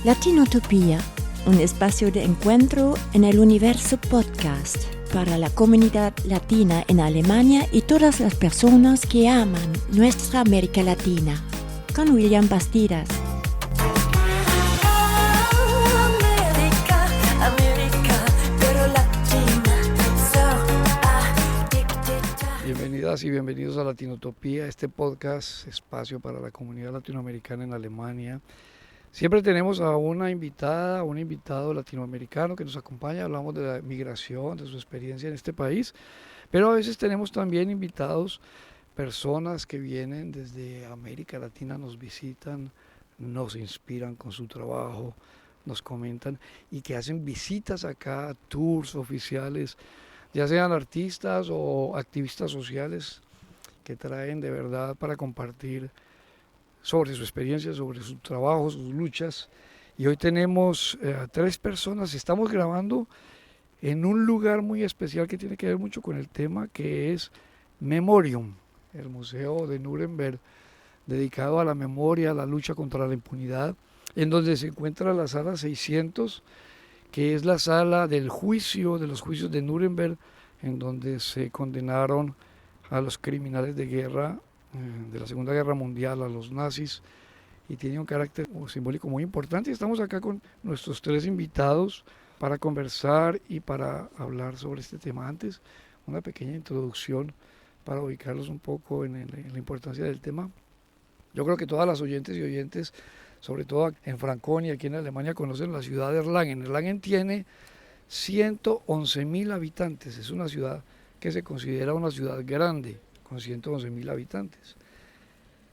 Latinotopía, un espacio de encuentro en el universo podcast para la comunidad latina en Alemania y todas las personas que aman nuestra América Latina. Con William Bastidas. Bienvenidas y bienvenidos a Latinotopía, este podcast, espacio para la comunidad latinoamericana en Alemania. Siempre tenemos a una invitada, a un invitado latinoamericano que nos acompaña, hablamos de la migración, de su experiencia en este país, pero a veces tenemos también invitados, personas que vienen desde América Latina, nos visitan, nos inspiran con su trabajo, nos comentan y que hacen visitas acá, tours oficiales, ya sean artistas o activistas sociales que traen de verdad para compartir sobre su experiencia, sobre su trabajo, sus luchas. Y hoy tenemos a 3 personas, estamos grabando en un lugar muy especial que tiene que ver mucho con el tema, que es Memorium, el Museo de Nuremberg, dedicado a la memoria, a la lucha contra la impunidad, en donde se encuentra la sala 600, que es la sala del juicio, de los juicios de Nuremberg, en donde se condenaron a los criminales de guerra de la Segunda Guerra Mundial, a los nazis, y tiene un carácter simbólico muy importante. Estamos acá con nuestros 3 invitados para conversar y para hablar sobre este tema. Antes, una pequeña introducción para ubicarlos un poco en la importancia del tema. Yo creo que todas las oyentes y oyentes, sobre todo en Franconia, aquí en Alemania, conocen la ciudad de Erlangen. Erlangen tiene 111.000 habitantes, es una ciudad que se considera una ciudad grande, con 111.000 habitantes.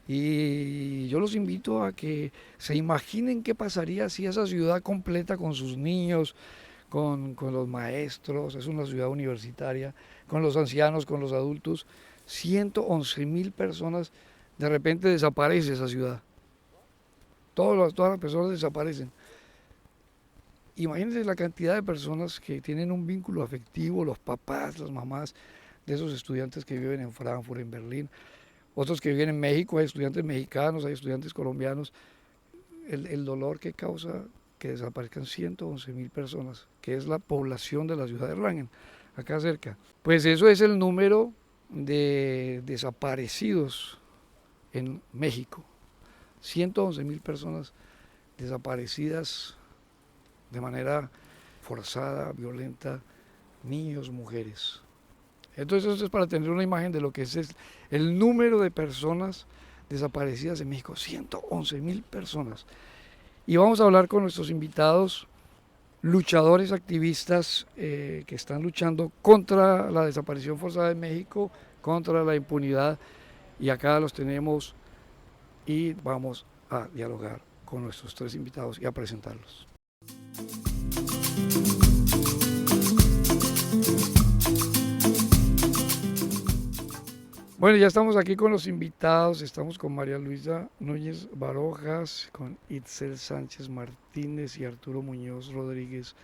Y yo los invito a que se imaginen qué pasaría si esa ciudad completa con sus niños, con los maestros, es una ciudad universitaria, con los ancianos, con los adultos, 111.000 personas, de repente desaparece esa ciudad. Todas las personas desaparecen. Imagínense la cantidad de personas que tienen un vínculo afectivo, los papás, las mamás de esos estudiantes que viven en Frankfurt, en Berlín, otros que viven en México, hay estudiantes mexicanos, hay estudiantes colombianos. El dolor que causa que desaparezcan 111.000 personas, que es la población de la ciudad de Erlangen, acá cerca. Pues eso es el número de desaparecidos en México. 111.000 personas desaparecidas de manera forzada, violenta, niños, mujeres. Entonces eso es para tener una imagen de lo que es el número de personas desaparecidas en México, 111.000 personas. Y vamos a hablar con nuestros invitados, luchadores, activistas que están luchando contra la desaparición forzada en México, contra la impunidad, y acá los tenemos y vamos a dialogar con nuestros 3 invitados y a presentarlos. Bueno, ya estamos aquí con los invitados, estamos con María Luisa Núñez Barojas, con Itzel Sánchez Martínez y Arturo Muñoz Rodríguez.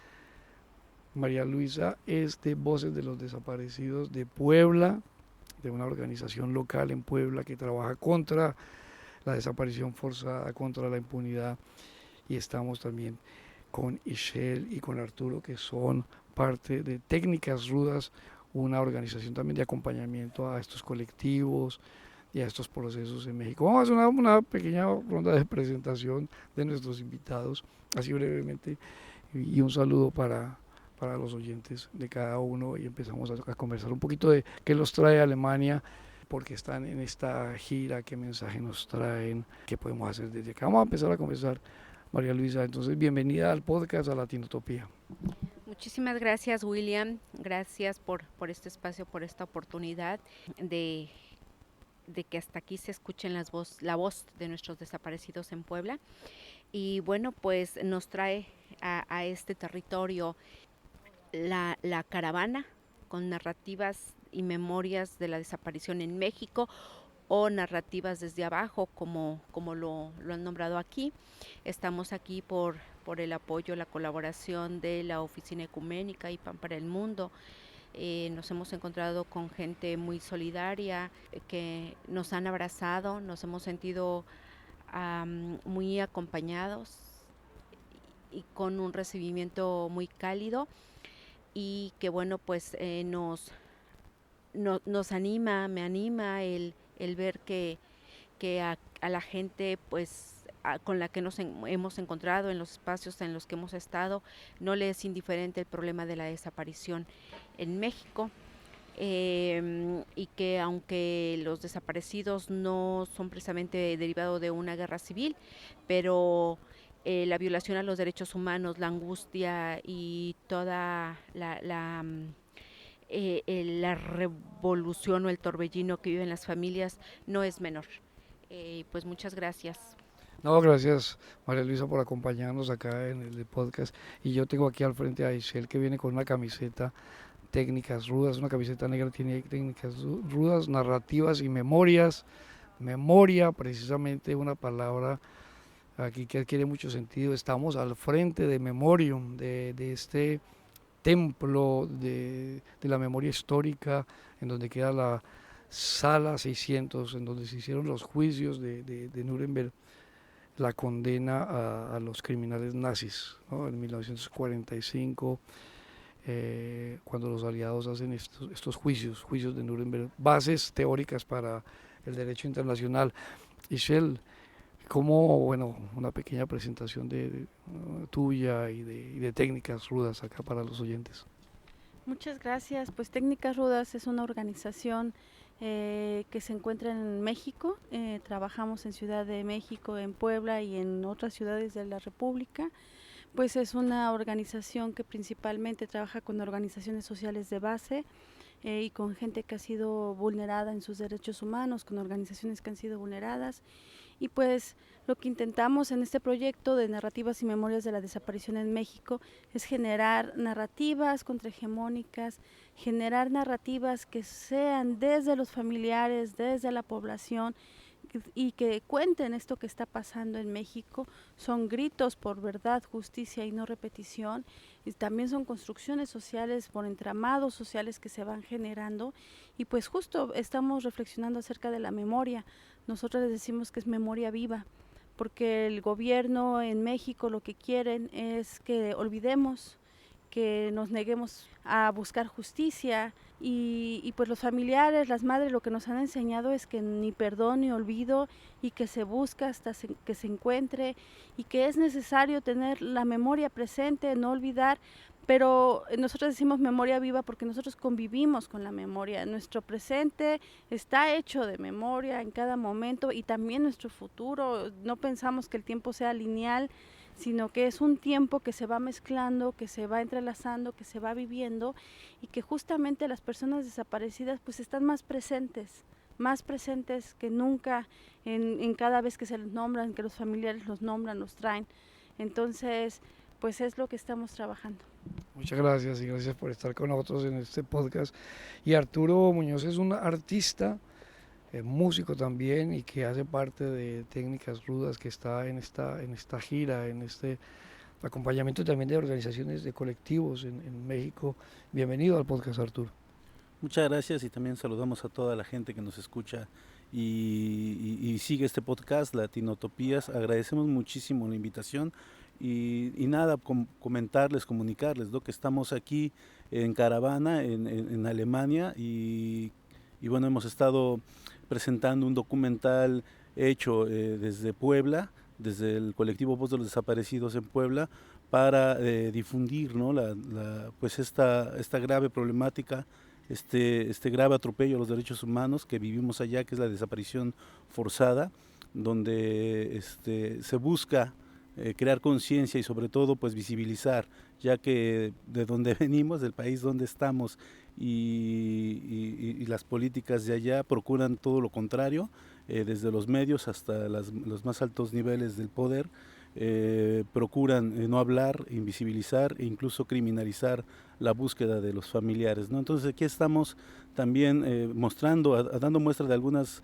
María Luisa es de Voces de los Desaparecidos de Puebla, de una organización local en Puebla que trabaja contra la desaparición forzada, contra la impunidad, y estamos también con Ishel y con Arturo, que son parte de Técnicas Rudas, una organización también de acompañamiento a estos colectivos y a estos procesos en México. Vamos a hacer una pequeña ronda de presentación de nuestros invitados, así brevemente, y un saludo para los oyentes de cada uno, y empezamos a conversar un poquito de qué los trae a Alemania, porque están en esta gira, qué mensaje nos traen, qué podemos hacer desde acá. Vamos a empezar a conversar, María Luisa. Entonces, bienvenida al podcast, a Latinotopía. Muchísimas gracias, William. Gracias por este espacio, por esta oportunidad de que hasta aquí se escuchen la voz de nuestros desaparecidos en Puebla. Y bueno, pues nos trae a este territorio la caravana con narrativas y memorias de la desaparición en México, o narrativas desde abajo, como lo han nombrado aquí. Estamos aquí por el apoyo, la colaboración de la Oficina Ecuménica y Pan para el Mundo. Nos hemos encontrado con gente muy solidaria, que nos han abrazado, nos hemos sentido muy acompañados, y con un recibimiento muy cálido, y que bueno, pues nos anima, me anima el ver que a la gente pues con la que hemos encontrado en los espacios en los que hemos estado, no le es indiferente el problema de la desaparición en México. Y que aunque los desaparecidos no son precisamente derivados de una guerra civil, pero la violación a los derechos humanos, la angustia y toda la revolución o el torbellino que viven las familias no es menor. Pues muchas gracias. No, gracias María Luisa por acompañarnos acá en el podcast. Y yo tengo aquí al frente a Isel, que viene con una camiseta Técnicas Rudas, una camiseta negra, tiene técnicas rudas, narrativas y memorias. Memoria, precisamente una palabra aquí que adquiere mucho sentido. Estamos al frente de Memorium, de este templo de la memoria histórica, en donde queda la sala 600, en donde se hicieron los juicios de Nuremberg, la condena a los criminales nazis, ¿no? En 1945, cuando los aliados hacen estos juicios de Nuremberg, bases teóricas para el derecho internacional. Ishel, como, bueno, una pequeña presentación tuya y de Técnicas Rudas acá para los oyentes. Muchas gracias. Pues Técnicas Rudas es una organización que se encuentra en México. Trabajamos en Ciudad de México, en Puebla y en otras ciudades de la República. Pues es una organización que principalmente trabaja con organizaciones sociales de base y con gente que ha sido vulnerada en sus derechos humanos, con organizaciones que han sido vulneradas. Y pues lo que intentamos en este proyecto de narrativas y memorias de la desaparición en México es generar narrativas contrahegemónicas, generar narrativas que sean desde los familiares, desde la población, y que cuenten esto que está pasando en México. Son gritos por verdad, justicia y no repetición, y también son construcciones sociales por entramados sociales que se van generando. Y pues justo estamos reflexionando acerca de la memoria. Nosotros les decimos que es memoria viva, porque el gobierno en México lo que quieren es que olvidemos, que nos neguemos a buscar justicia, y pues los familiares, las madres, lo que nos han enseñado es que ni perdón ni olvido, y que se busca hasta que se encuentre, y que es necesario tener la memoria presente, no olvidar. Pero nosotros decimos memoria viva porque nosotros convivimos con la memoria. Nuestro presente está hecho de memoria en cada momento, y también nuestro futuro. No pensamos que el tiempo sea lineal, sino que es un tiempo que se va mezclando, que se va entrelazando, que se va viviendo, y que justamente las personas desaparecidas pues están más presentes que nunca en cada vez que se les nombran, que los familiares los nombran, los traen. Entonces, pues es lo que estamos trabajando. Muchas gracias, y gracias por estar con nosotros en este podcast. Y Arturo Muñoz es un artista, músico también, y que hace parte de Técnicas Rudas, que está en esta gira, en este acompañamiento también de organizaciones, de colectivos en México. Bienvenido al podcast, Arturo. Muchas gracias, y también saludamos a toda la gente que nos escucha y sigue este podcast, Latinotopías. Agradecemos muchísimo la invitación. Y nada, comentarles, comunicarles, ¿no?, que estamos aquí en caravana en Alemania, y bueno, hemos estado presentando un documental hecho desde Puebla, desde el colectivo Voz de los Desaparecidos en Puebla, para difundir, ¿no?, pues esta grave problemática, este grave atropello a los derechos humanos que vivimos allá, que es la desaparición forzada, donde se busca crear conciencia y sobre todo pues visibilizar, ya que de donde venimos, del país donde estamos, y las políticas de allá procuran todo lo contrario, desde los medios hasta los más altos niveles del poder, procuran no hablar, invisibilizar e incluso criminalizar la búsqueda de los familiares, ¿no? Entonces aquí estamos también mostrando, dando muestra de algunas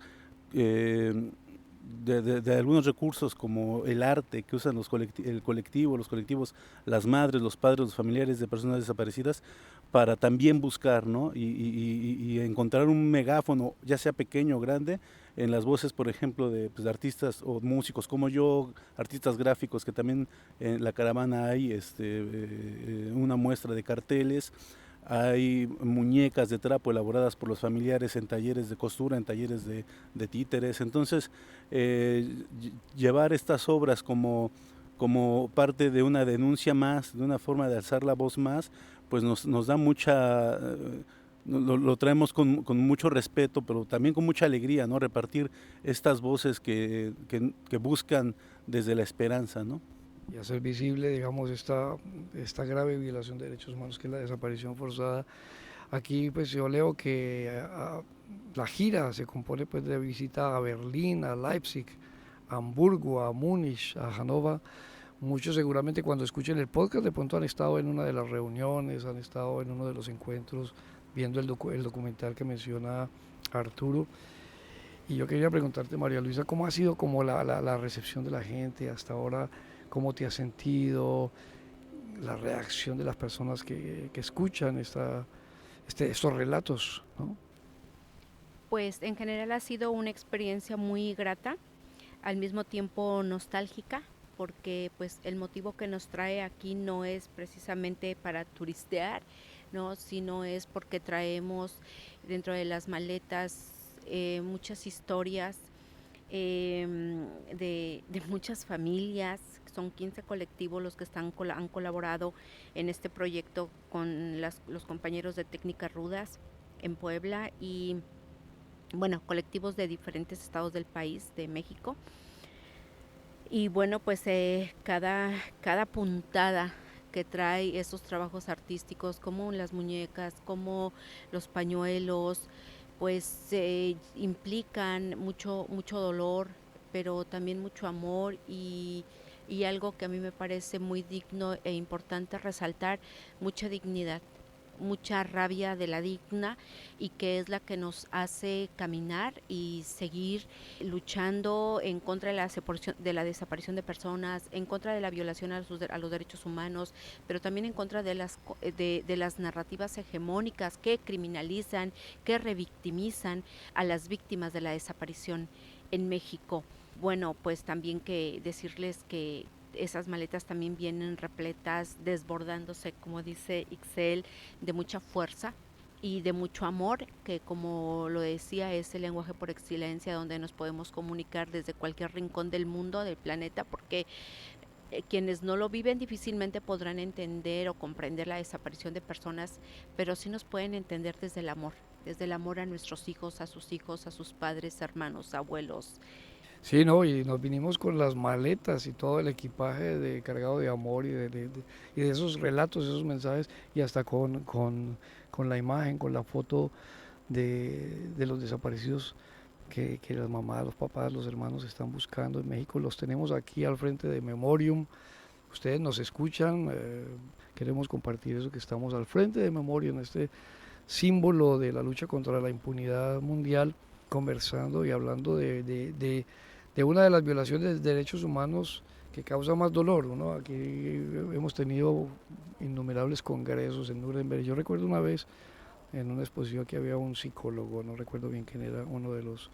de algunos recursos como el arte que usan los colectivos, las madres, los padres, los familiares de personas desaparecidas, para también buscar, ¿no? Y encontrar un megáfono, ya sea pequeño o grande, en las voces, por ejemplo, pues, de artistas o músicos como yo, artistas gráficos, que también en la caravana hay una muestra de carteles. Hay muñecas de trapo elaboradas por los familiares en talleres de costura, en talleres de títeres. Entonces, llevar estas obras como parte de una denuncia más, de una forma de alzar la voz más, pues nos da mucha... Lo traemos con mucho respeto, pero también con mucha alegría, ¿no? Repartir estas voces que buscan desde la esperanza, ¿no? Y hacer visible, digamos, esta grave violación de derechos humanos que es la desaparición forzada. Aquí pues yo leo que la gira se compone pues de visita a Berlín, a Leipzig, a Hamburgo, a Múnich, a Hannover. Muchos seguramente cuando escuchen el podcast de pronto han estado en una de las reuniones, han estado en uno de los encuentros viendo el documental que menciona Arturo. Y yo quería preguntarte, María Luisa, ¿cómo ha sido como la recepción de la gente hasta ahora? ¿Cómo te has sentido? La reacción de las personas que escuchan estos relatos, ¿no? Pues en general ha sido una experiencia muy grata, al mismo tiempo nostálgica, porque pues el motivo que nos trae aquí no es precisamente para turistear, ¿no? Sino es porque traemos dentro de las maletas muchas historias de muchas familias. Son 15 colectivos los que han colaborado en este proyecto con los compañeros de Técnicas Rudas en Puebla y bueno, colectivos de diferentes estados del país, de México. Y bueno, pues cada puntada que trae esos trabajos artísticos, como las muñecas, como los pañuelos, pues implican mucho dolor, pero también mucho amor y algo que a mí me parece muy digno e importante resaltar, mucha dignidad, mucha rabia de la digna, y que es la que nos hace caminar y seguir luchando en contra de la desaparición de personas, en contra de la violación a los derechos humanos, pero también en contra de las narrativas hegemónicas que criminalizan, que revictimizan a las víctimas de la desaparición en México. Bueno, pues también que decirles que esas maletas también vienen repletas, desbordándose, como dice Ixel, de mucha fuerza y de mucho amor, que como lo decía es el lenguaje por excelencia, donde nos podemos comunicar desde cualquier rincón del mundo, del planeta, porque quienes no lo viven difícilmente podrán entender o comprender la desaparición de personas, pero sí nos pueden entender desde el amor a nuestros hijos, a sus padres, hermanos, abuelos. Sí, no, y nos vinimos con las maletas y todo el equipaje cargado de amor y de esos relatos, esos mensajes, y hasta con la imagen, con la foto de los desaparecidos que las mamás, los papás, los hermanos están buscando en México. Los tenemos aquí al frente de Memorium. Ustedes nos escuchan, queremos compartir eso, que estamos al frente de Memorium, este símbolo de la lucha contra la impunidad mundial, conversando y hablando de una de las violaciones de derechos humanos que causa más dolor, ¿no? Aquí hemos tenido innumerables congresos en Nuremberg. Yo recuerdo una vez en una exposición que había un psicólogo, no recuerdo bien quién era, uno de los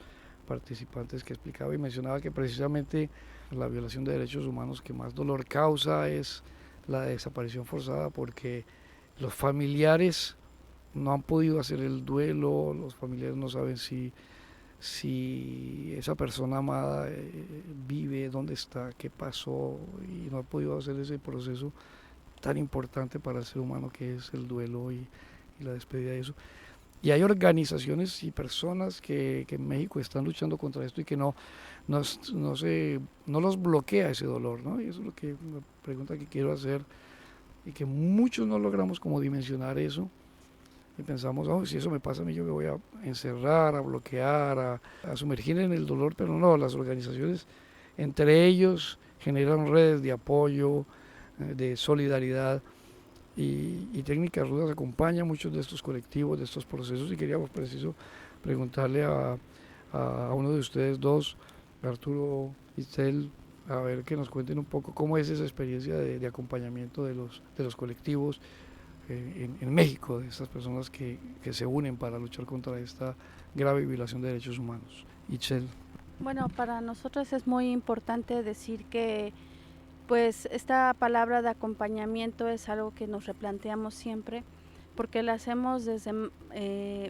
participantes, que explicaba y mencionaba que precisamente la violación de derechos humanos que más dolor causa es la desaparición forzada, porque los familiares no han podido hacer el duelo, los familiares no saben si esa persona amada vive, dónde está, qué pasó, y no ha podido hacer ese proceso tan importante para el ser humano que es el duelo y la despedida de eso. Y hay organizaciones y personas que en México están luchando contra esto y que no los bloquea ese dolor, ¿no? Y eso es lo que una pregunta que quiero hacer, y que muchos no logramos como dimensionar eso. Y pensamos, oh, si eso me pasa a mí, yo me voy a encerrar, a bloquear, a sumergir en el dolor, pero no, las organizaciones entre ellos generan redes de apoyo, de solidaridad, y Técnicas Rudas acompaña muchos de estos colectivos, de estos procesos, y queríamos preguntarle a uno de ustedes dos, Arturo, Itzel, a ver que nos cuenten un poco cómo es esa experiencia de acompañamiento de los colectivos en México, de estas personas que se unen para luchar contra esta grave violación de derechos humanos. Itzel. Bueno, para nosotros es muy importante decir que pues esta palabra de acompañamiento es algo que nos replanteamos siempre, porque la hacemos desde,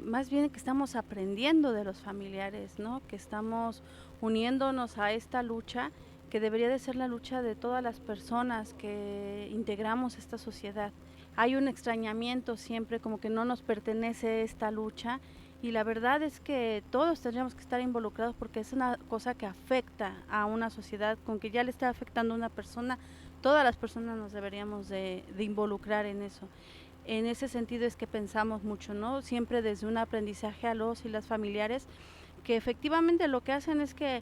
más bien que estamos aprendiendo de los familiares, ¿no? Que estamos uniéndonos a esta lucha, que debería de ser la lucha de todas las personas que integramos esta sociedad. Hay un extrañamiento siempre, como que no nos pertenece esta lucha, y la verdad es que todos tendríamos que estar involucrados porque es una cosa que afecta a una sociedad. Con que ya le está afectando a una persona, todas las personas nos deberíamos de involucrar en eso. En ese sentido es que pensamos mucho, ¿no? Siempre desde un aprendizaje a los y las familiares, que efectivamente lo que hacen es que,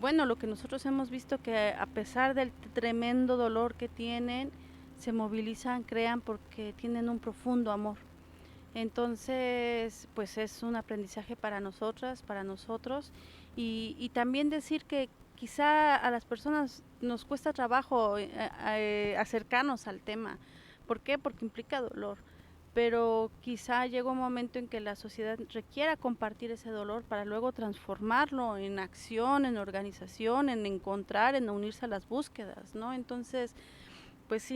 bueno, lo que nosotros hemos visto, que a pesar del tremendo dolor que tienen, se movilizan, crean porque tienen un profundo amor. Entonces, pues es un aprendizaje para nosotras, para nosotros, y también decir que quizá a las personas nos cuesta trabajo acercarnos al tema. ¿Por qué? Porque implica dolor, pero quizá llega un momento en que la sociedad requiera compartir ese dolor para luego transformarlo en acción, en organización, en encontrar, en unirse a las búsquedas, ¿no? Entonces, pues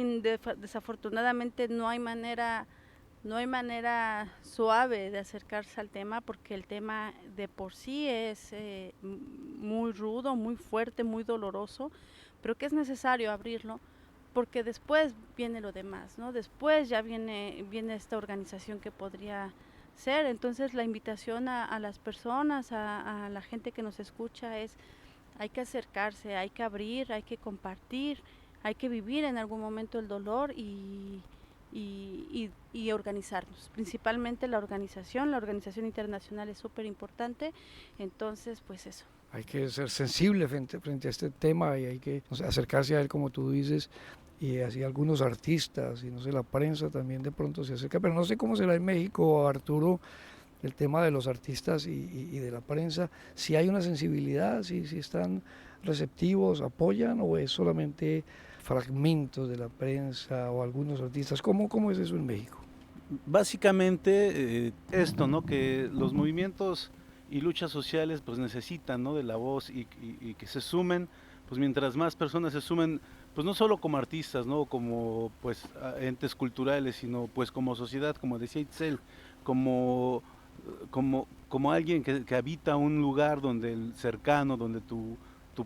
desafortunadamente no hay manera suave de acercarse al tema, porque el tema de por sí es muy rudo, muy fuerte, muy doloroso, pero que es necesario abrirlo, porque después viene lo demás, ¿no? Después ya viene esta organización que podría ser. Entonces la invitación a las personas, a la gente que nos escucha es: hay que acercarse, hay que abrir, hay que compartir, hay que vivir en algún momento el dolor y organizarnos. Principalmente la organización internacional es súper importante. Entonces, pues eso. Hay que ser sensible frente a este tema y hay que, o sea, acercarse a él, como tú dices, y así algunos artistas, y no sé, la prensa también de pronto se acerca, pero no sé cómo será en México, Arturo, el tema de los artistas y de la prensa, si hay una sensibilidad, si están receptivos, apoyan, o es solamente fragmentos de la prensa o algunos artistas. ¿Cómo es eso en México? Básicamente esto, ¿no? Que los movimientos y luchas sociales pues necesitan, ¿no? De la voz y que se sumen, pues mientras más personas se sumen, pues no solo como artistas, ¿no? Como pues entes culturales, sino pues como sociedad, como decía Itzel, como alguien que habita un lugar donde el cercano, donde tu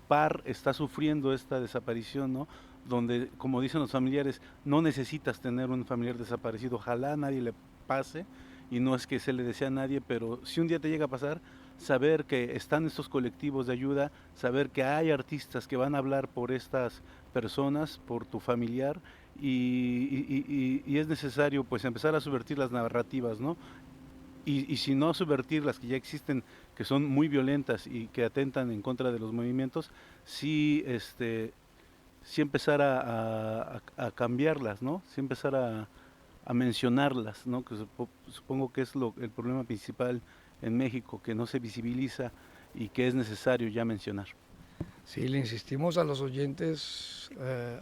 par está sufriendo esta desaparición, ¿no? Donde, como dicen los familiares, no necesitas tener un familiar desaparecido, ojalá a nadie le pase, y no es que se le desea a nadie, pero si un día te llega a pasar, saber que están estos colectivos de ayuda, saber que hay artistas que van a hablar por estas personas, por tu familiar, y es necesario pues empezar a subvertir las narrativas, ¿no? Y si no subvertir las que ya existen, que son muy violentas y que atentan en contra de los movimientos, sí empezar a cambiarlas, ¿no? Sí empezar a mencionarlas, ¿no? Que supongo que es el problema principal en México, que no se visibiliza y que es necesario ya mencionar. Sí, le insistimos a los oyentes,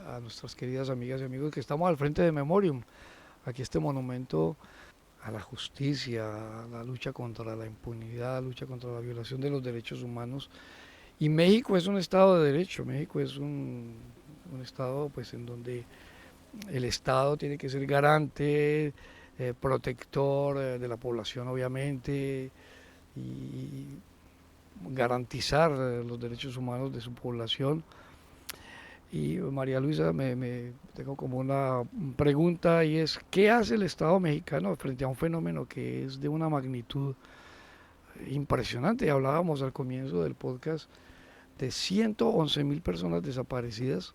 a nuestras queridas amigas y amigos, que estamos al frente de Memorium, aquí este monumento a la justicia, a la lucha contra la impunidad, a la lucha contra la violación de los derechos humanos. Y México es un estado de derecho, México es un estado pues en donde el Estado tiene que ser garante, protector de la población obviamente, y garantizar los derechos humanos de su población. Y María Luisa, tengo como una pregunta, y es: ¿qué hace el Estado mexicano frente a un fenómeno que es de una magnitud impresionante? Hablábamos al comienzo del podcast de 111,000 personas desaparecidas,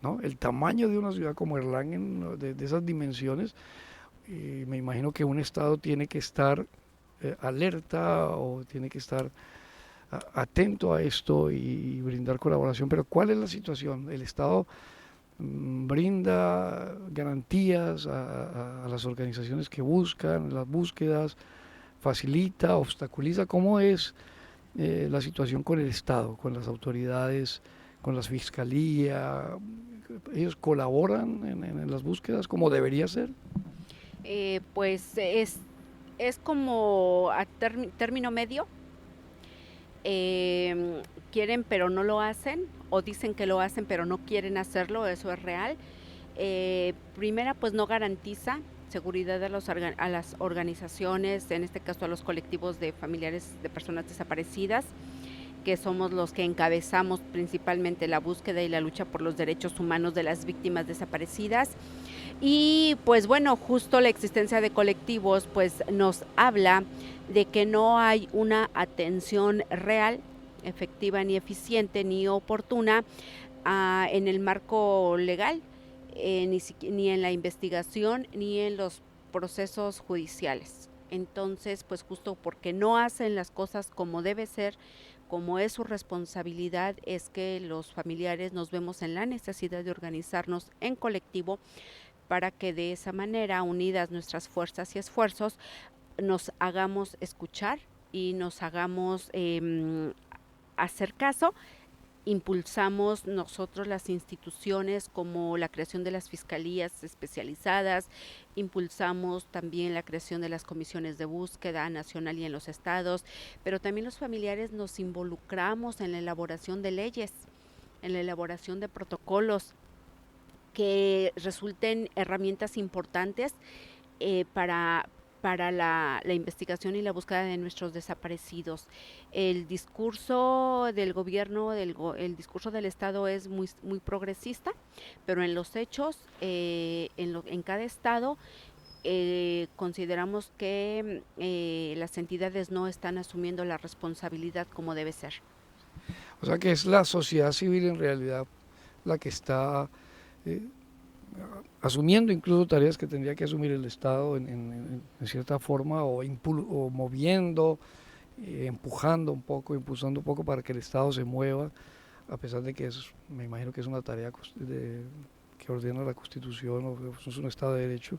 ¿no? El tamaño de una ciudad como Erlangen, de esas dimensiones, y me imagino que un Estado tiene que estar alerta o tiene que estar atento a esto y brindar colaboración. Pero ¿cuál es la situación? ¿El Estado brinda garantías a las organizaciones que buscan las búsquedas, facilita, obstaculiza? ¿Cómo es la situación con el Estado, con las autoridades, con la fiscalía? ¿Ellos colaboran en las búsquedas como debería ser? Pues es como a término medio. Quieren pero no lo hacen, o dicen que lo hacen pero no quieren hacerlo, eso es real. Primera, pues no garantiza seguridad a las organizaciones, en este caso a los colectivos de familiares de personas desaparecidas, que somos los que encabezamos principalmente la búsqueda y la lucha por los derechos humanos de las víctimas desaparecidas. Y pues bueno, justo la existencia de colectivos pues nos habla de que no hay una atención real, efectiva, ni eficiente, ni oportuna en el marco legal, ni en la investigación, ni en los procesos judiciales. Entonces, pues justo porque no hacen las cosas como debe ser, como es su responsabilidad, es que los familiares nos vemos en la necesidad de organizarnos en colectivo para que de esa manera, unidas nuestras fuerzas y esfuerzos, nos hagamos escuchar y nos hagamos hacer caso. Impulsamos nosotros las instituciones como la creación de las fiscalías especializadas, impulsamos también la creación de las comisiones de búsqueda nacional y en los estados, pero también los familiares nos involucramos en la elaboración de leyes, en la elaboración de protocolos que resulten herramientas importantes para la investigación y la búsqueda de nuestros desaparecidos. El discurso del gobierno, el discurso del Estado es muy progresista, pero en los hechos, en cada estado, consideramos que las entidades no están asumiendo la responsabilidad como debe ser. O sea que es la sociedad civil en realidad la que está asumiendo incluso tareas que tendría que asumir el Estado en cierta forma, o moviendo, empujando un poco, impulsando un poco para que el Estado se mueva, a pesar de que me imagino que es una tarea que ordena la Constitución, o es un Estado de Derecho.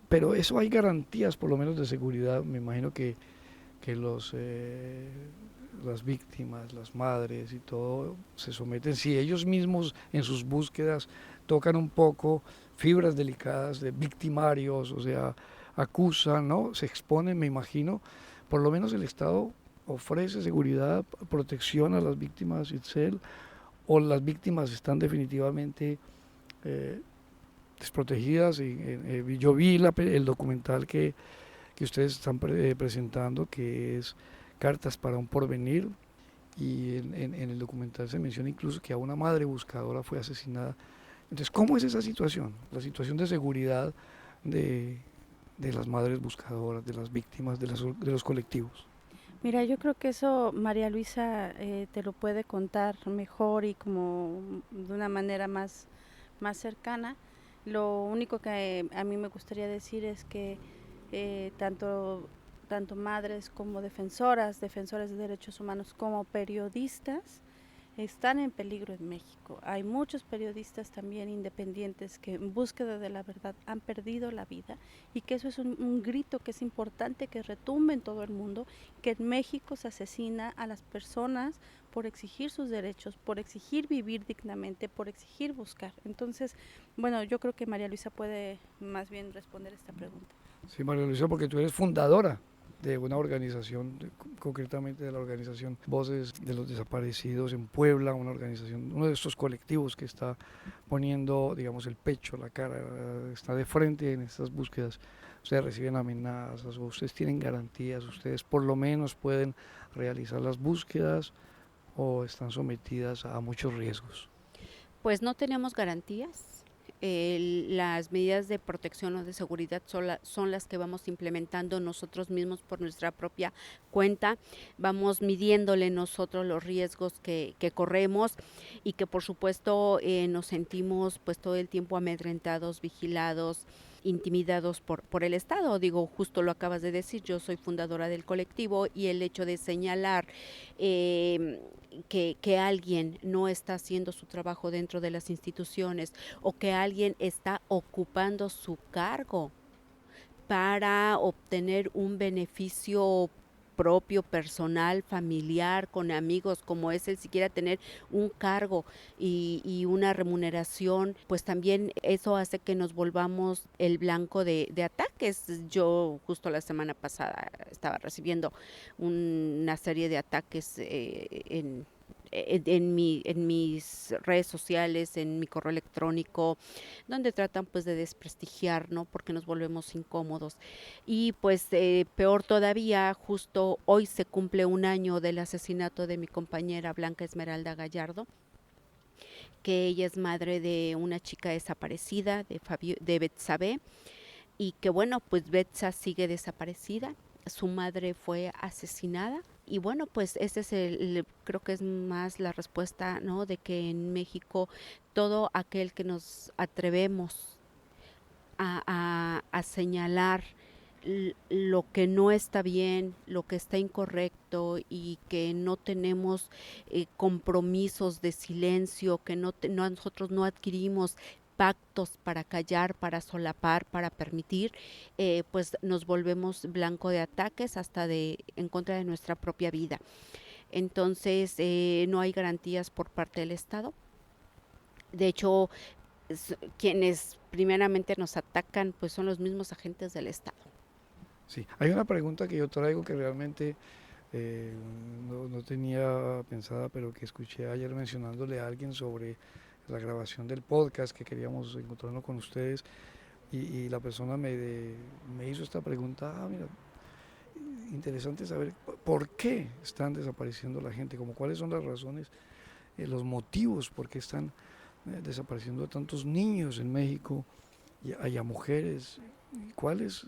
Pero eso hay garantías por lo menos de seguridad. Me imagino que las víctimas, las madres y todo se someten, si ellos mismos en sus búsquedas tocan un poco fibras delicadas de victimarios, o sea, acusan, ¿no? Se exponen, me imagino, por lo menos el Estado ofrece seguridad, protección a las víctimas, Itzel, o las víctimas están definitivamente desprotegidas. Yo vi el documental que ustedes están presentando, que es Cartas para un Porvenir, y en el documental se menciona incluso que a una madre buscadora fue asesinada. Entonces, ¿cómo es esa situación? La situación de seguridad de las madres buscadoras, de las víctimas, de los colectivos. Mira, yo creo que eso María Luisa te lo puede contar mejor y como de una manera más cercana. Lo único que a mí me gustaría decir es que tanto madres como defensoras de derechos humanos, como periodistas, están en peligro en México. Hay muchos periodistas también independientes que en búsqueda de la verdad han perdido la vida, y que eso es un grito que es importante que retumbe en todo el mundo, que en México se asesina a las personas por exigir sus derechos, por exigir vivir dignamente, por exigir buscar. Entonces, bueno, yo creo que María Luisa puede más bien responder esta pregunta. Sí, María Luisa, porque tú eres fundadora de una organización, concretamente de la organización Voces de los Desaparecidos en Puebla, una organización, uno de estos colectivos que está poniendo, digamos, el pecho, la cara, está de frente en estas búsquedas. Ustedes reciben amenazas, o ustedes tienen garantías, ustedes por lo menos pueden realizar las búsquedas, o están sometidas a muchos riesgos. Pues no tenemos garantías. Las medidas de protección o de seguridad son las que vamos implementando nosotros mismos por nuestra propia cuenta. Vamos midiéndole nosotros los riesgos que corremos, y que por supuesto nos sentimos pues todo el tiempo amedrentados, vigilados, intimidados por el Estado. Digo, justo lo acabas de decir, yo soy fundadora del colectivo, y el hecho de señalar que alguien no está haciendo su trabajo dentro de las instituciones, o que alguien está ocupando su cargo para obtener un beneficio propio, personal, familiar, con amigos, como es el siquiera tener un cargo y una remuneración, pues también eso hace que nos volvamos el blanco de ataques. Yo justo la semana pasada estaba recibiendo una serie de ataques en mis redes sociales, en mi correo electrónico, donde tratan pues de desprestigiar, ¿no? Porque nos volvemos incómodos. Y pues peor todavía, justo hoy se cumple un año del asesinato de mi compañera Blanca Esmeralda Gallardo, que ella es madre de una chica desaparecida, de Betsabe, y que bueno, pues Betsa sigue desaparecida. Su madre fue asesinada y bueno, pues ese es creo que es más la respuesta, ¿no? De que en México todo aquel que nos atrevemos a señalar lo que no está bien, lo que está incorrecto y que no tenemos compromisos de silencio, que nosotros no adquirimos pactos para callar, para solapar, para permitir, pues nos volvemos blanco de ataques hasta en contra de nuestra propia vida. Entonces no hay garantías por parte del Estado. De hecho, quienes primeramente nos atacan pues son los mismos agentes del Estado. Sí, hay una pregunta que yo traigo que realmente no tenía pensada, pero que escuché ayer mencionándole a alguien sobre la grabación del podcast, que queríamos encontrarnos con ustedes, y la persona me hizo esta pregunta. Mira, interesante saber por qué están desapareciendo la gente, como cuáles son las razones, los motivos por qué están desapareciendo a tantos niños en México y a mujeres, cuáles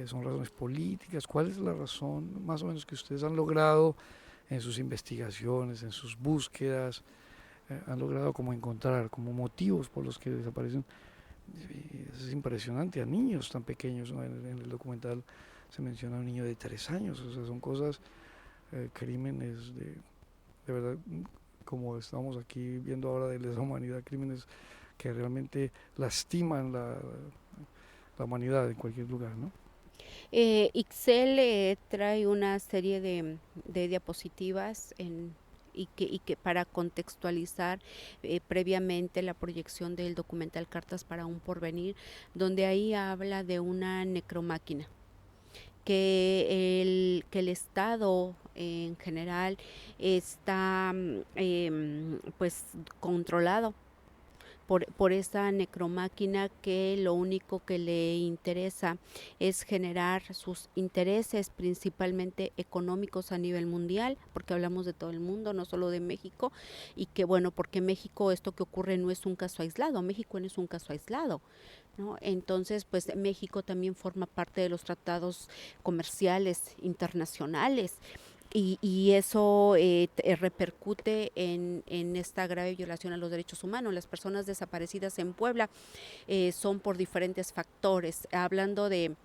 son razones políticas, cuál es la razón más o menos que ustedes han logrado en sus investigaciones, en sus búsquedas, han logrado como encontrar como motivos por los que desaparecen. Es impresionante, a niños tan pequeños, ¿no? En el documental se menciona a un niño de 3 años, o sea, son cosas, crímenes de verdad, como estamos aquí viendo ahora de lesa humanidad, crímenes que realmente lastiman la humanidad en cualquier lugar, ¿no? Ixel trae una serie de diapositivas y que para contextualizar previamente la proyección del documental Cartas para un Porvenir, donde ahí habla de una necromáquina, que el Estado en general está pues controlado por esa necromáquina, que lo único que le interesa es generar sus intereses principalmente económicos a nivel mundial, porque hablamos de todo el mundo, no solo de México, y que bueno, porque México, esto que ocurre no es un caso aislado, México no es un caso aislado, ¿no? Entonces, pues México también forma parte de los tratados comerciales internacionales. Y eso repercute en esta grave violación a los derechos humanos. Las personas desaparecidas en Puebla son por diferentes factores. Hablando de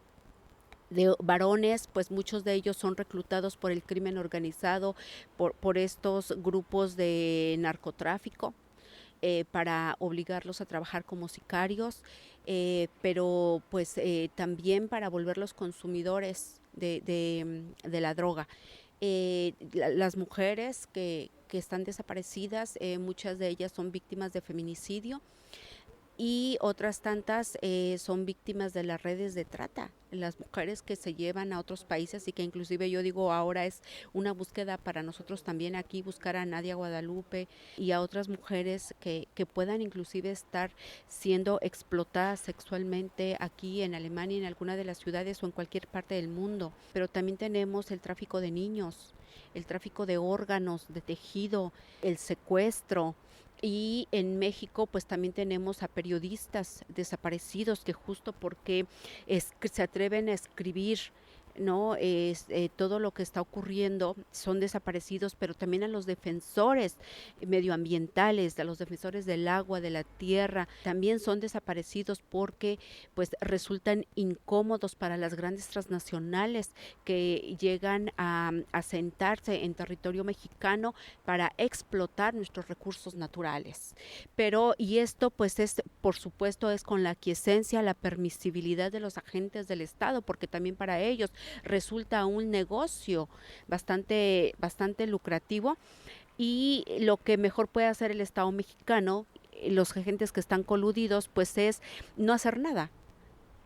varones, pues muchos de ellos son reclutados por el crimen organizado, por estos grupos de narcotráfico, para obligarlos a trabajar como sicarios, pero pues también para volverlos consumidores de la droga. Las mujeres que están desaparecidas, muchas de ellas son víctimas de feminicidio y otras tantas son víctimas de las redes de trata, las mujeres que se llevan a otros países, y que inclusive yo digo ahora es una búsqueda para nosotros también aquí, buscar a Nadia Guadalupe y a otras mujeres que puedan inclusive estar siendo explotadas sexualmente aquí en Alemania, en alguna de las ciudades o en cualquier parte del mundo. Pero también tenemos el tráfico de niños, el tráfico de órganos, de tejido, el secuestro. Y en México pues también tenemos a periodistas desaparecidos que justo porque se atreven a escribir, ¿no? Todo lo que está ocurriendo, son desaparecidos, pero también a los defensores medioambientales, a los defensores del agua, de la tierra, también son desaparecidos porque pues resultan incómodos para las grandes transnacionales que llegan a asentarse en territorio mexicano para explotar nuestros recursos naturales. Pero, y esto pues es, por supuesto, es con la aquiescencia, la permisibilidad de los agentes del Estado, porque también para ellos resulta un negocio bastante lucrativo, y lo que mejor puede hacer el Estado mexicano, los agentes que están coludidos, pues es no hacer nada.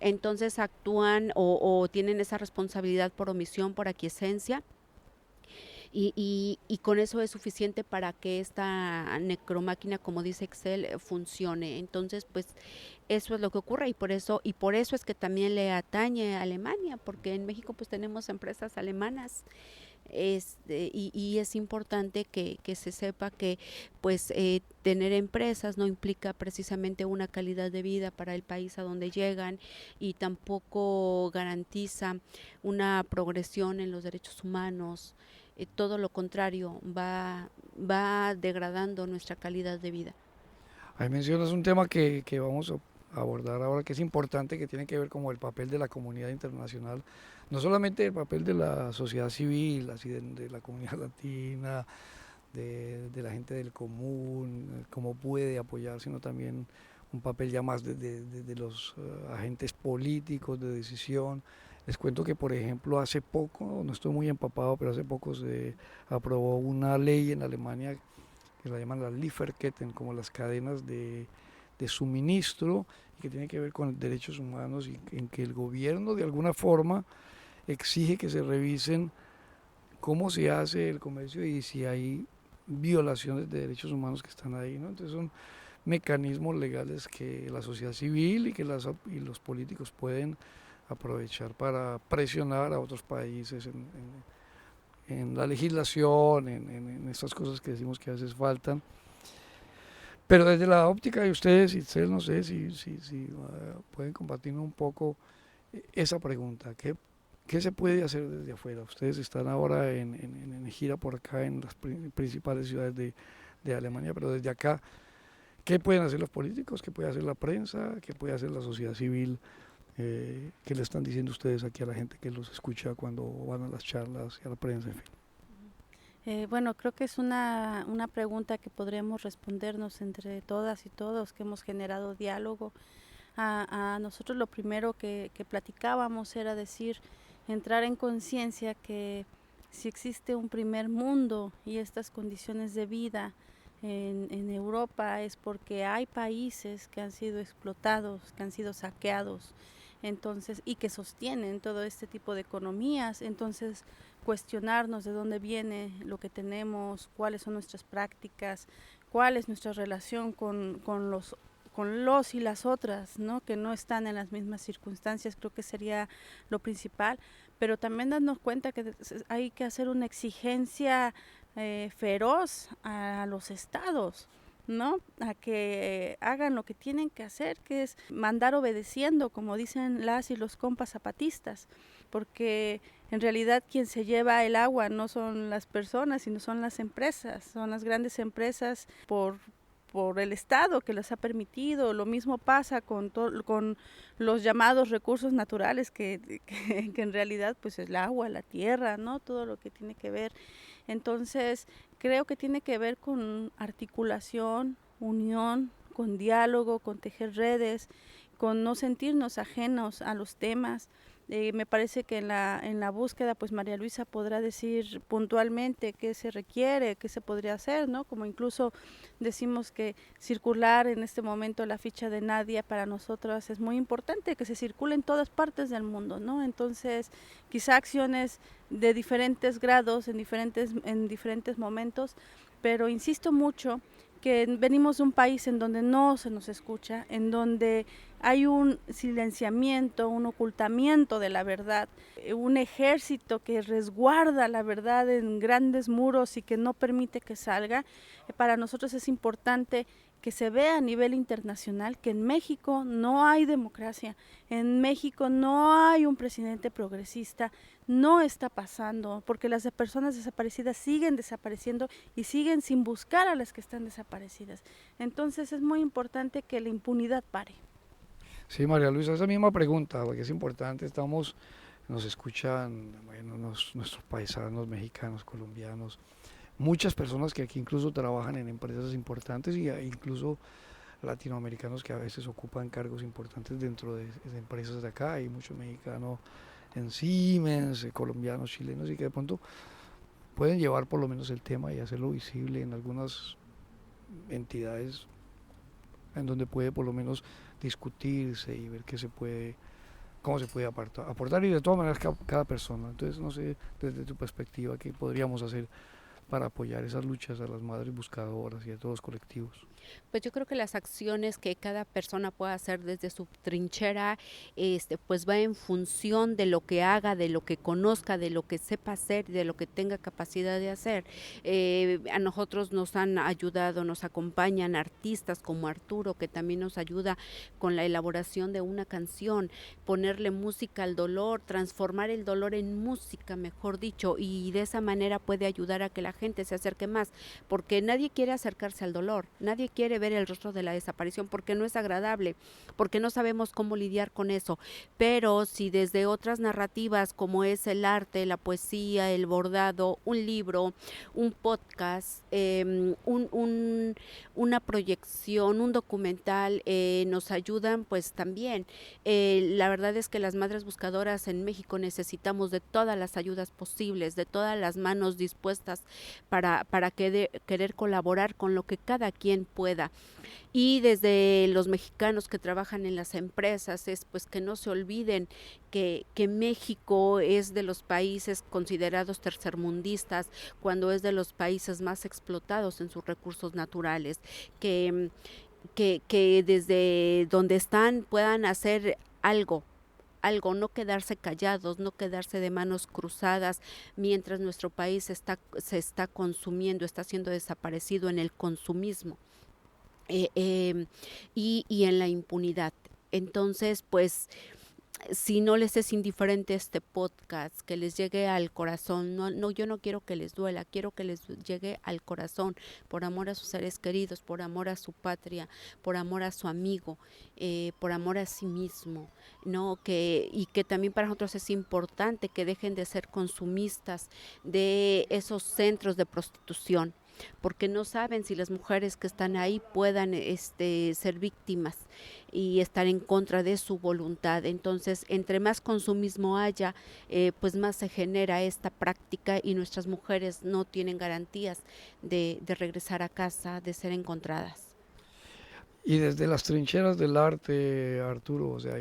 Entonces actúan o tienen esa responsabilidad por omisión, por aquiescencia, y con eso es suficiente para que esta necromáquina, como dice Excel, funcione. Entonces, pues eso es lo que ocurre, y por eso es que también le atañe a Alemania, porque en México pues tenemos empresas alemanas. Y es importante que se sepa que pues tener empresas no implica precisamente una calidad de vida para el país a donde llegan, y tampoco garantiza una progresión en los derechos humanos. Todo lo contrario, va degradando nuestra calidad de vida. Ahí mencionas un tema que vamos a abordar ahora, que es importante, que tiene que ver con el papel de la comunidad internacional, no solamente el papel de la sociedad civil, así de la comunidad latina, de la gente del común, cómo puede apoyar, sino también un papel ya más de los agentes políticos de decisión. Les cuento que, por ejemplo, hace poco, no estoy muy empapado, pero hace poco se aprobó una ley en Alemania que la llaman las Lieferketten, como las cadenas de suministro, y que tiene que ver con derechos humanos, y en que el gobierno de alguna forma exige que se revisen cómo se hace el comercio y si hay violaciones de derechos humanos que están ahí, ¿no? Entonces son mecanismos legales que la sociedad civil y los políticos pueden aprovechar para presionar a otros países en la legislación, en estas cosas que decimos que a veces faltan. Pero desde la óptica de ustedes, Itzel, no sé si pueden compartirnos un poco esa pregunta. ¿Qué se puede hacer desde afuera? Ustedes están ahora en gira por acá en las principales ciudades de Alemania, pero desde acá, ¿qué pueden hacer los políticos? ¿Qué puede hacer la prensa? ¿Qué puede hacer la sociedad civil? ¿Qué le están diciendo ustedes aquí a la gente que los escucha cuando van a las charlas y a la prensa, en fin? Bueno, creo que es una pregunta que podremos respondernos entre todas y todos que hemos generado diálogo. A nosotros lo primero que platicábamos era decir, entrar en conciencia que si existe un primer mundo y estas condiciones de vida en Europa es porque hay países que han sido explotados, que han sido saqueados, entonces, y que sostienen todo este tipo de economías. Entonces, cuestionarnos de dónde viene lo que tenemos, cuáles son nuestras prácticas, cuál es nuestra relación con los y las otras, ¿no? Que no están en las mismas circunstancias, creo que sería lo principal, pero también darnos cuenta que hay que hacer una exigencia feroz a los estados, ¿no? A que hagan lo que tienen que hacer, que es mandar obedeciendo, como dicen las y los compas zapatistas, porque en realidad quien se lleva el agua no son las personas, sino son las empresas, son las grandes empresas por el Estado que les ha permitido. Lo mismo pasa con los llamados recursos naturales que en realidad pues es el agua, la tierra, ¿no? Todo lo que tiene que ver. Entonces creo que tiene que ver con articulación, unión, con diálogo, con tejer redes, con no sentirnos ajenos a los temas. Me parece que en la búsqueda, pues María Luisa podrá decir puntualmente qué se requiere, qué se podría hacer, ¿no? Como incluso decimos que circular en este momento la ficha de Nadia para nosotros es muy importante, que se circule en todas partes del mundo, ¿no? Entonces, quizá acciones de diferentes grados, en diferentes momentos, pero insisto mucho que venimos de un país en donde no se nos escucha, en donde hay un silenciamiento, un ocultamiento de la verdad, un ejército que resguarda la verdad en grandes muros y que no permite que salga. Para nosotros es importante que se vea a nivel internacional que en México no hay democracia, en México no hay un presidente progresista, no está pasando, porque las personas desaparecidas siguen desapareciendo y siguen sin buscar a las que están desaparecidas. Entonces es muy importante que la impunidad pare. Sí, María Luisa, esa misma pregunta, porque es importante, nos escuchan, bueno, nuestros paisanos mexicanos, colombianos, muchas personas que aquí incluso trabajan en empresas importantes, y incluso latinoamericanos que a veces ocupan cargos importantes dentro de empresas de acá. Hay muchos mexicanos en Siemens, colombianos, chilenos, y que de pronto pueden llevar por lo menos el tema y hacerlo visible en algunas entidades en donde puede por lo menos discutirse y ver cómo se puede aportar y de todas maneras cada persona. Entonces, no sé, desde tu perspectiva, ¿qué podríamos hacer para apoyar esas luchas a las madres buscadoras y a todos los colectivos? Pues yo creo que las acciones que cada persona pueda hacer desde su trinchera, pues va en función de lo que haga, de lo que conozca, de lo que sepa hacer, de lo que tenga capacidad de hacer. A nosotros nos han ayudado, nos acompañan artistas como Arturo, que también nos ayuda con la elaboración de una canción, ponerle música al dolor, transformar el dolor en música, mejor dicho, y de esa manera puede ayudar a que la gente se acerque más, porque nadie quiere acercarse al dolor, nadie quiere ver el rostro de la desaparición porque no es agradable, porque no sabemos cómo lidiar con eso, pero si desde otras narrativas como es el arte, la poesía, el bordado, un libro, un podcast, una proyección, un documental nos ayudan, pues también. La verdad es que las madres buscadoras en México necesitamos de todas las ayudas posibles, de todas las manos dispuestas para querer colaborar con lo que cada quien pueda. Y desde los mexicanos que trabajan en las empresas es pues que no se olviden que México es de los países considerados tercermundistas, cuando es de los países más explotados en sus recursos naturales, que desde donde están puedan hacer algo, no quedarse callados, no quedarse de manos cruzadas mientras nuestro país se está consumiendo, está siendo desaparecido en el consumismo y en la impunidad. Entonces, pues, si no les es indiferente este podcast, que les llegue al corazón, no, yo no quiero que les duela, quiero que les llegue al corazón, por amor a sus seres queridos, por amor a su patria, por amor a su amigo, por amor a sí mismo, ¿no? Y que también para nosotros es importante que dejen de ser consumistas de esos centros de prostitución, porque no saben si las mujeres que están ahí puedan ser víctimas y estar en contra de su voluntad. Entonces, entre más consumismo haya, pues más se genera esta práctica y nuestras mujeres no tienen garantías de regresar a casa, de ser encontradas. Y desde las trincheras del arte, Arturo, o sea,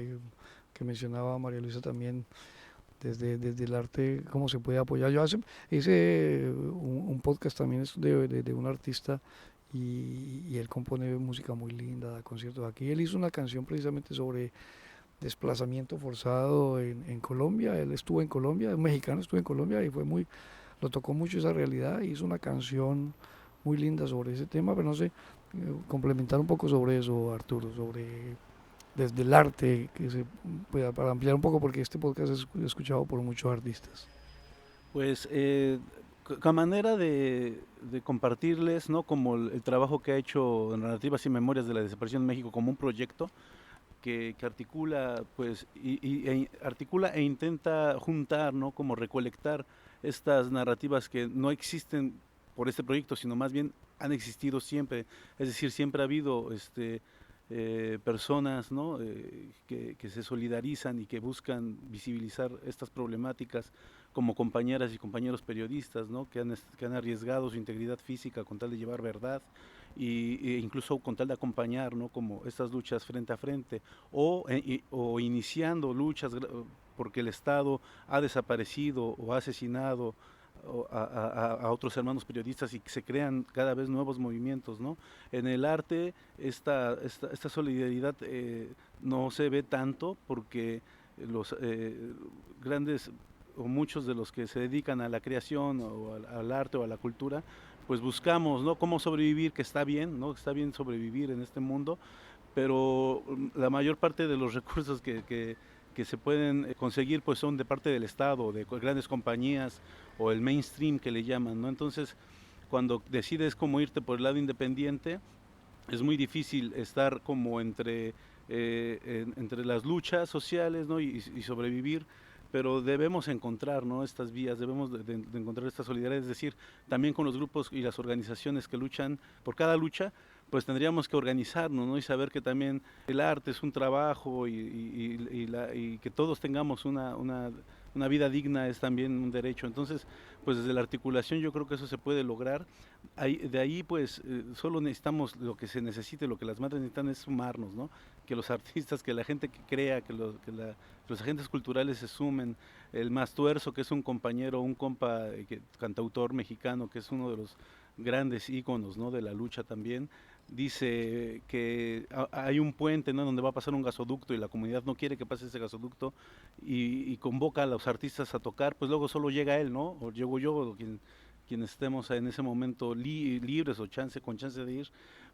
que mencionaba María Luisa también, desde el arte, cómo se puede apoyar. Yo hice un podcast también de un artista y él compone música muy linda, da conciertos aquí. Él hizo una canción precisamente sobre desplazamiento forzado en Colombia. Él estuvo en Colombia, un mexicano estuvo en Colombia y lo tocó mucho esa realidad. Hizo una canción muy linda sobre ese tema, pero no sé, complementar un poco sobre eso, Arturo, desde el arte, que se pueda, para ampliar un poco, porque este podcast es escuchado por muchos artistas. Pues a manera de compartirles, ¿no? Como el trabajo que ha hecho Narrativas y Memorias de la Desaparición en México como un proyecto que articula, pues, articula e intenta juntar, ¿no? Como recolectar estas narrativas que no existen por este proyecto, sino más bien han existido siempre. Es decir, siempre ha habido personas, ¿no? que se solidarizan y que buscan visibilizar estas problemáticas como compañeras y compañeros periodistas, ¿no? que han arriesgado su integridad física con tal de llevar verdad e incluso con tal de acompañar, ¿no? como estas luchas frente a frente o iniciando luchas porque el Estado ha desaparecido o ha asesinado a otros hermanos periodistas y que se crean cada vez nuevos movimientos, ¿no? En el arte esta solidaridad no se ve tanto porque los grandes o muchos de los que se dedican a la creación o al arte o a la cultura, pues buscamos, ¿no? cómo sobrevivir, que está bien, ¿no? Está bien sobrevivir en este mundo, pero la mayor parte de los recursos que se pueden conseguir pues son de parte del Estado, de grandes compañías o el mainstream que le llaman, ¿no? Entonces, cuando decides cómo irte por el lado independiente, es muy difícil estar como entre las luchas sociales, ¿no? y sobrevivir, pero debemos encontrar, ¿no? estas vías, debemos de encontrar esta solidaridad, es decir, también con los grupos y las organizaciones que luchan por cada lucha, pues tendríamos que organizarnos, ¿no? y saber que también el arte es un trabajo y que todos tengamos una una vida digna es también un derecho. Entonces, pues desde la articulación yo creo que eso se puede lograr. De ahí pues solo necesitamos lo que se necesite, lo que las madres necesitan es sumarnos, ¿no? Que los artistas, que la gente que crea, los agentes culturales se sumen. El Mastuerzo, que es un compañero, un compa, cantautor mexicano, que es uno de los grandes íconos, ¿no?, de la lucha también, dice que hay un puente, ¿no?, donde va a pasar un gasoducto y la comunidad no quiere que pase ese gasoducto y convoca a los artistas a tocar, pues luego solo llega él, ¿no? O llego yo, o quien estemos en ese momento libres o con chance de ir,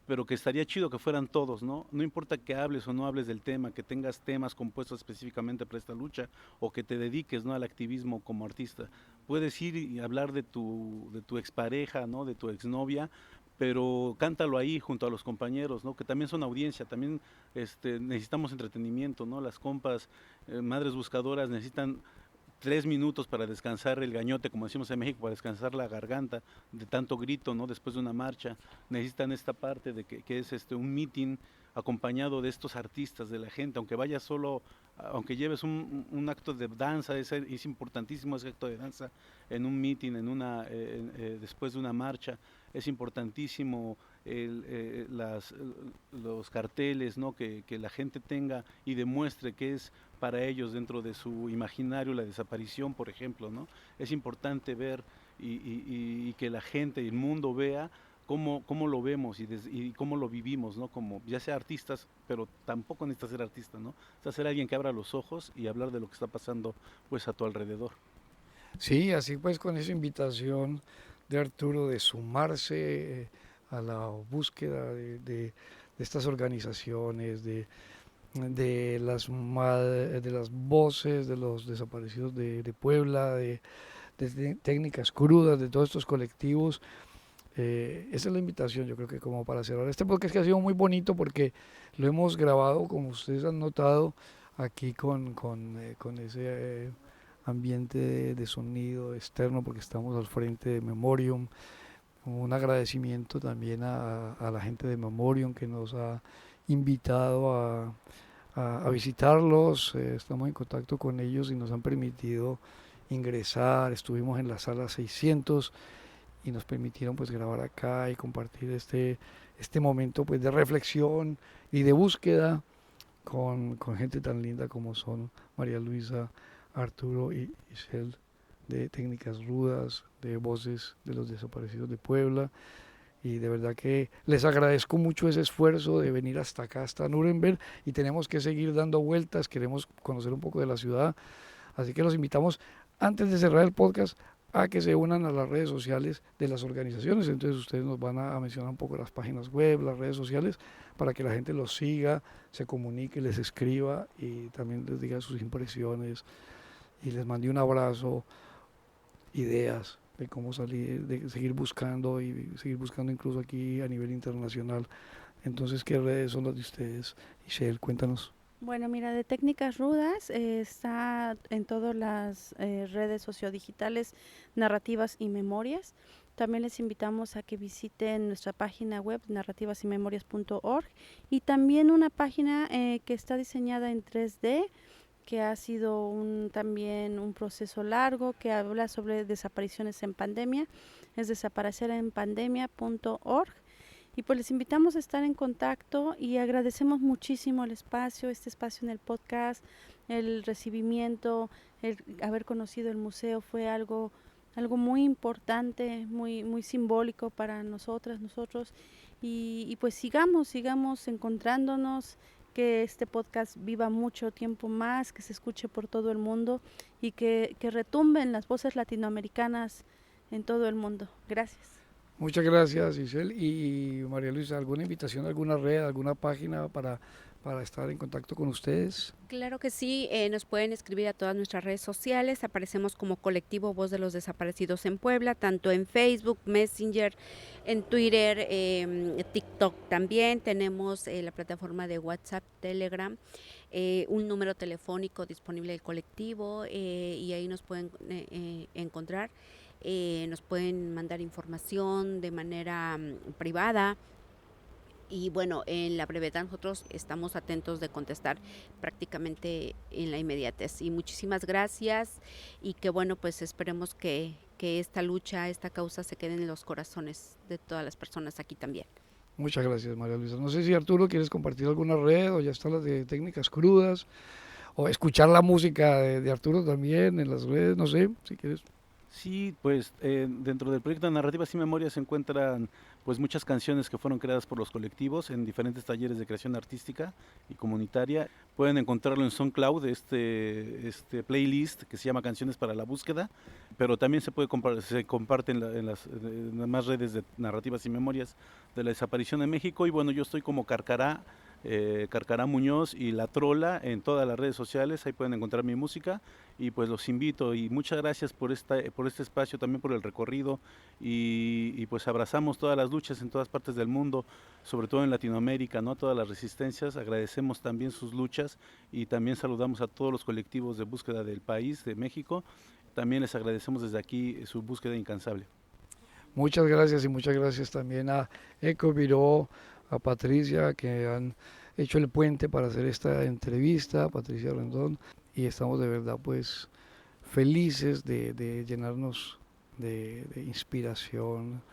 pero que estaría chido que fueran todos, ¿no? No importa que hables o no hables del tema, que tengas temas compuestos específicamente para esta lucha o que te dediques, ¿no?, al activismo como artista. Puedes ir y hablar de tu expareja, ¿no?, de tu exnovia, pero cántalo ahí junto a los compañeros, ¿no?, que también son audiencia, también necesitamos entretenimiento, ¿no? Las compas, madres buscadoras necesitan 3 minutos para descansar el gañote, como decimos en México, para descansar la garganta de tanto grito, ¿no?, después de una marcha. Necesitan esta parte de que es un meeting acompañado de estos artistas, de la gente, aunque vayas solo, aunque lleves un acto de danza, es importantísimo ese acto de danza en un meeting, después de una marcha. Es importantísimo los carteles, ¿no?, que la gente tenga y demuestre que es para ellos dentro de su imaginario la desaparición, por ejemplo, ¿no? Es importante ver y que la gente y el mundo vea cómo lo vemos y cómo lo vivimos, ¿no? Como ya sea artistas, pero tampoco necesitas ser artista, ¿no? Necesitas ser alguien que abra los ojos y hablar de lo que está pasando pues a tu alrededor. Sí, así pues con esa invitación de Arturo de sumarse a la búsqueda de estas organizaciones, de las voces de los desaparecidos de Puebla, de técnicas crudas, de todos estos colectivos. Esa es la invitación, yo creo que como para cerrar este podcast, que ha sido muy bonito porque lo hemos grabado, como ustedes han notado, aquí con ese ambiente de sonido externo, porque estamos al frente de Memorium. Un agradecimiento también a la gente de Memorium que nos ha invitado a visitarlos. Estamos en contacto con ellos y nos han permitido ingresar. Estuvimos en la sala 600 y nos permitieron pues grabar acá y compartir este momento pues de reflexión y de búsqueda con gente tan linda como son María Luisa, Arturo y Isel, de Técnicas Rudas, de Voces de los Desaparecidos de Puebla. Y de verdad que les agradezco mucho ese esfuerzo de venir hasta acá, hasta Nuremberg, y tenemos que seguir dando vueltas, queremos conocer un poco de la ciudad, así que los invitamos, antes de cerrar el podcast, a que se unan a las redes sociales de las organizaciones. Entonces ustedes nos van a mencionar un poco las páginas web, las redes sociales, para que la gente los siga, se comunique, les escriba y también les diga sus impresiones y les mande un abrazo, ideas de cómo salir, de seguir buscando y seguir buscando incluso aquí a nivel internacional. Entonces, ¿qué redes son las de ustedes? Ishel, cuéntanos. Bueno, mira, de Técnicas Rudas está en todas las redes sociodigitales, narrativas y memorias. También les invitamos a que visiten nuestra página web narrativasimemorias.org y también una página que está diseñada en 3D, que ha sido también un proceso largo, que habla sobre desapariciones en pandemia, es desaparecerempandemia.org. Y pues les invitamos a estar en contacto y agradecemos muchísimo el espacio, este espacio en el podcast, el recibimiento, el haber conocido el museo fue algo muy importante, muy simbólico para nosotros, y pues sigamos encontrándonos, que este podcast viva mucho tiempo más, que se escuche por todo el mundo y que retumben las voces latinoamericanas en todo el mundo. Gracias. Muchas gracias, Isel. Y María Luisa, ¿alguna invitación, alguna red, alguna página para estar en contacto con ustedes? Claro que sí, nos pueden escribir a todas nuestras redes sociales, aparecemos como Colectivo Voz de los Desaparecidos en Puebla, tanto en Facebook, Messenger, en Twitter, TikTok también, tenemos la plataforma de WhatsApp, Telegram, un número telefónico disponible del colectivo y ahí nos pueden encontrar. Nos pueden mandar información de manera privada Y bueno, en la brevedad nosotros estamos atentos de contestar prácticamente en la inmediatez. Y muchísimas gracias y que bueno, pues esperemos que esta lucha, esta causa se quede en los corazones de todas las personas aquí también. Muchas gracias, María Luisa. No sé si Arturo quieres compartir alguna red o ya están las de técnicas crudas o escuchar la música de Arturo también en las redes, no sé, si quieres. Sí, pues dentro del proyecto Narrativas y Memorias se encuentran pues muchas canciones que fueron creadas por los colectivos en diferentes talleres de creación artística y comunitaria. Pueden encontrarlo en SoundCloud, este playlist que se llama Canciones para la Búsqueda, pero también se comparte en las demás redes de Narrativas y Memorias de la Desaparición de México. Y bueno, yo estoy como Carcará Muñoz y La Trola en todas las redes sociales, ahí pueden encontrar mi música y pues los invito y muchas gracias por este espacio, también por el recorrido y pues abrazamos todas las luchas en todas partes del mundo, sobre todo en Latinoamérica, ¿no? Todas las resistencias, agradecemos también sus luchas y también saludamos a todos los colectivos de búsqueda del país, de México, también les agradecemos desde aquí su búsqueda incansable. Muchas gracias y muchas gracias también a Eco Viró, a Patricia, que han hecho el puente para hacer esta entrevista, Patricia Rendón, y estamos de verdad pues felices de llenarnos de inspiración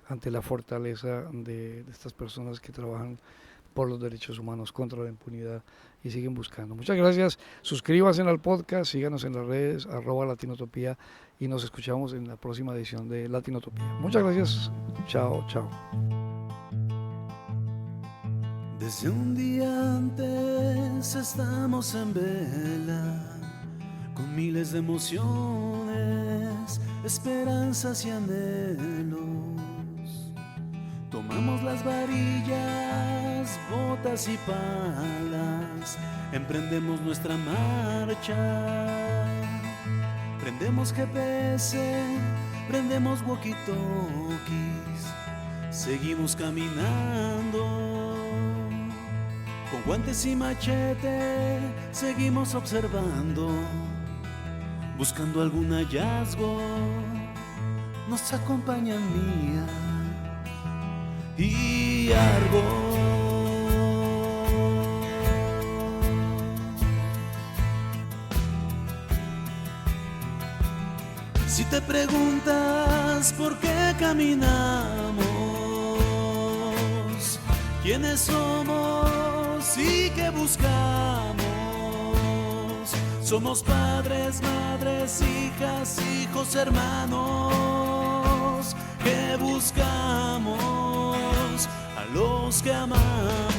ante la fortaleza de estas personas que trabajan por los derechos humanos, contra la impunidad y siguen buscando. Muchas gracias, suscríbanse al podcast, síganos en las redes, @Latinotopía y nos escuchamos en la próxima edición de Latinotopía. Muchas gracias, chao, chao. Desde un día antes estamos en vela, con miles de emociones, esperanzas y anhelos. Tomamos las varillas, botas y palas, emprendemos nuestra marcha. Prendemos GPS, prendemos walkie-talkies, seguimos caminando. Con guantes y machete seguimos observando, buscando algún hallazgo. Nos acompañan Mía y Argo. Si te preguntas por qué caminamos, quiénes somos y qué buscamos, somos padres, madres, hijas, hijos, hermanos, que buscamos a los que amamos.